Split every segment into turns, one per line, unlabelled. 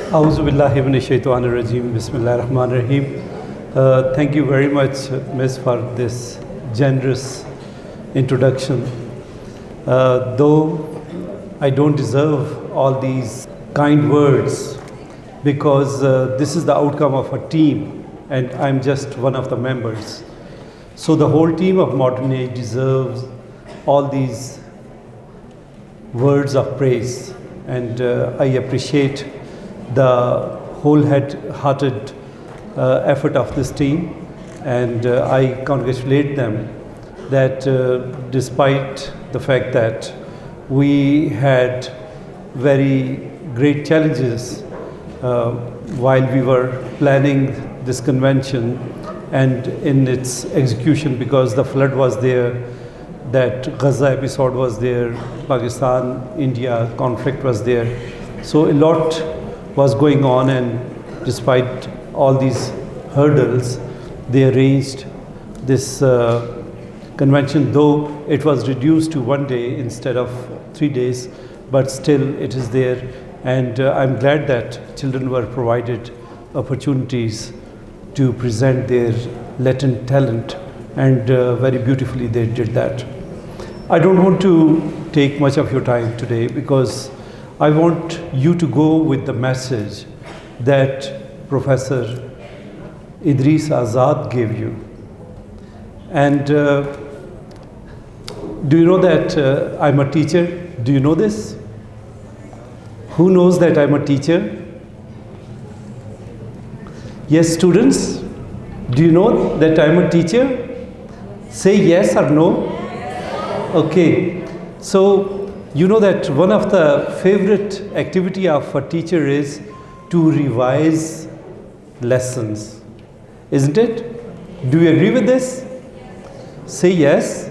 Auzu billahi minash shaitanir rajim. Bismillahir Rahmanir Rahim. Thank you very much, Miss, for this generous introduction. Though I don't deserve all these kind words, because this is the outcome of a team and I'm just one of the members. So the whole team of Modern Age deserves all these words of praise, and I appreciate the wholehearted effort of this team, and I congratulate them that despite the fact that we had very great challenges while we were planning this convention and in its execution, because the flood was there, that Gaza episode was there, Pakistan-India conflict was there. So a lot was going on, and despite all these hurdles, they arranged this convention, though it was reduced to 1 day instead of 3 days, but still it is there. And I'm glad that children were provided opportunities to present their latent talent, and very beautifully they did that. I don't want to take much of your time today, because I want you to go with the message that Professor Idris Azad gave you. And do you know that I'm a teacher? Do you know this? Who knows that I'm a teacher? Yes, students, do you know that I'm a teacher? Say yes or no. Okay, so you know that one of the favorite activity of a teacher is to revise lessons, isn't it? Do you agree with this? Say yes.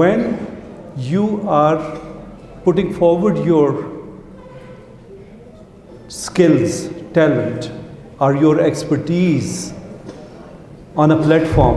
When you are putting forward your skills, talent or your expertise on a platform,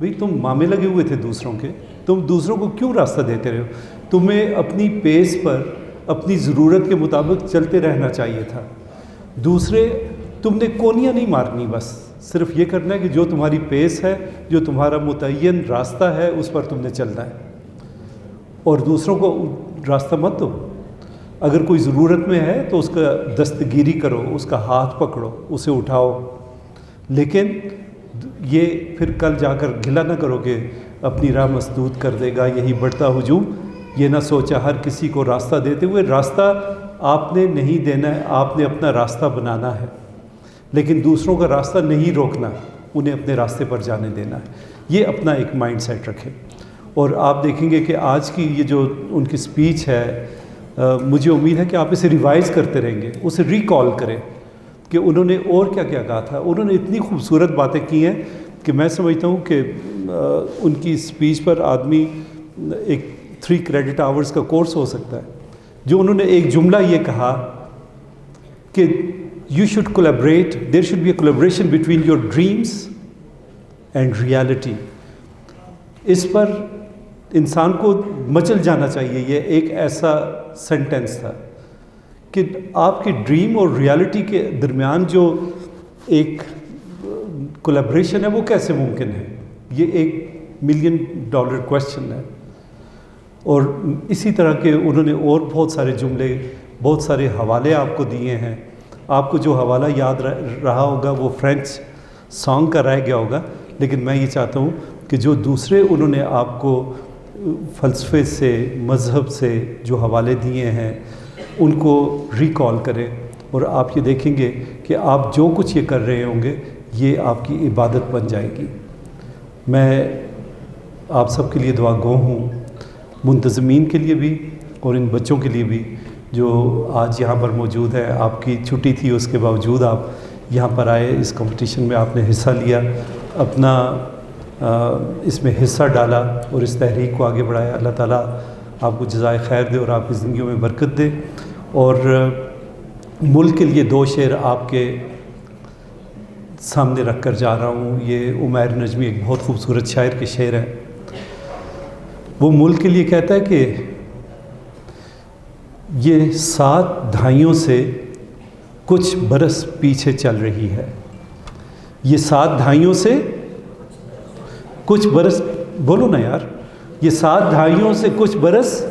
بھئی تم مامے لگے ہوئے تھے دوسروں کے, تم دوسروں کو کیوں راستہ دیتے رہے ہو؟ تمہیں اپنی پیس پر اپنی ضرورت کے مطابق چلتے رہنا چاہیے تھا. دوسرے, تم نے کونیاں نہیں مارنی, بس صرف یہ کرنا ہے کہ جو تمہاری پیس ہے, جو تمہارا متعین راستہ ہے, اس پر تم نے چلنا ہے, اور دوسروں کو راستہ مت دو. اگر کوئی ضرورت میں ہے تو اس کا دستگیری کرو, اس کا ہاتھ پکڑو, اسے اٹھاؤ, لیکن یہ پھر کل جا کر گھلا نہ کرو کہ اپنی راہ مسدود کر دے گا یہی بڑھتا ہجوم. یہ نہ سوچا ہر کسی کو راستہ دیتے ہوئے, راستہ آپ نے نہیں دینا ہے, آپ نے اپنا راستہ بنانا ہے, لیکن دوسروں کا راستہ نہیں روکنا, انہیں اپنے راستے پر جانے دینا ہے. یہ اپنا ایک مائنڈ سیٹ رکھیں. اور آپ دیکھیں گے کہ آج کی یہ جو ان کی سپیچ ہے, مجھے امید ہے کہ آپ اسے ریوائز کرتے رہیں گے, اسے ریکال کریں کہ انہوں نے اور کیا کیا کہا تھا. انہوں نے اتنی خوبصورت باتیں کی ہیں کہ میں سمجھتا ہوں کہ ان کی سپیچ پر آدمی ایک 3 کریڈٹ آورز کا کورس ہو سکتا ہے. جو انہوں نے ایک جملہ یہ کہا کہ you should collaborate, there should be a collaboration between your dreams and reality. اس پر انسان کو مچل جانا چاہیے. یہ ایک ایسا سینٹنس تھا کہ آپ کی ڈریم اور ریالٹی کے درمیان جو ایک کولیبریشن ہے وہ کیسے ممکن ہے. یہ ایک $1 ملین کویسچن ہے. اور اسی طرح کے انہوں نے اور بہت سارے جملے, بہت سارے حوالے آپ کو دیے ہیں. آپ کو جو حوالہ یاد رہا ہوگا وہ فرینچ سانگ کا رہ گیا ہوگا, لیکن میں یہ چاہتا ہوں کہ جو دوسرے انہوں نے آپ کو فلسفے سے, مذہب سے جو حوالے دیے ہیں ان کو ریکال کریں, اور آپ یہ دیکھیں گے کہ آپ جو کچھ یہ کر رہے ہوں گے یہ آپ کی عبادت بن جائے گی. میں آپ سب کے لیے دعا گو ہوں, منتظمین کے لیے بھی اور ان بچوں کے لیے بھی جو آج یہاں پر موجود ہے. آپ کی چھٹی تھی, اس کے باوجود آپ یہاں پر آئے, اس کمپٹیشن میں آپ نے حصہ لیا, اپنا اس میں حصہ ڈالا اور اس تحریک کو آگے بڑھایا. اللہ تعالیٰ آپ کو جزائے خیر دے اور آپ کی زندگیوں میں برکت دے. اور ملک کے لیے 2 شعر آپ کے سامنے رکھ کر جا رہا ہوں. یہ عمیر نجمی ایک بہت خوبصورت شاعر کے شعر ہیں. وہ ملک کے لیے کہتا ہے کہ یہ 7 دہائیوں سے کچھ برس پیچھے چل رہی ہے. یہ 7 دہائیوں سے کچھ برس, بولو نا یار, یہ 7 دہائیوں سے کچھ برس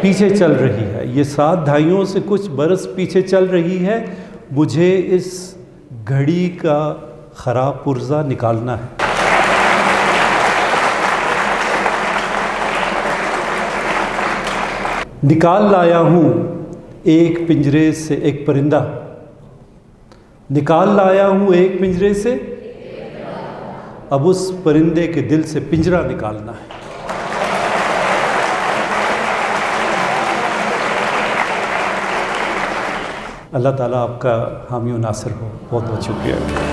پیچھے چل رہی ہے. یہ 7 دہائیوں سے کچھ برس پیچھے چل رہی ہے. مجھے اس گھڑی کا خراب پرزہ نکالنا ہے. نکال لایا ہوں ایک پنجرے سے ایک پرندہ, نکال لایا ہوں ایک پنجرے سے, اب اس پرندے کے دل سے پنجرہ نکالنا ہے. اللہ تعالیٰ آپ کا حامی و ناصر ہو. بہت بہت شکریہ.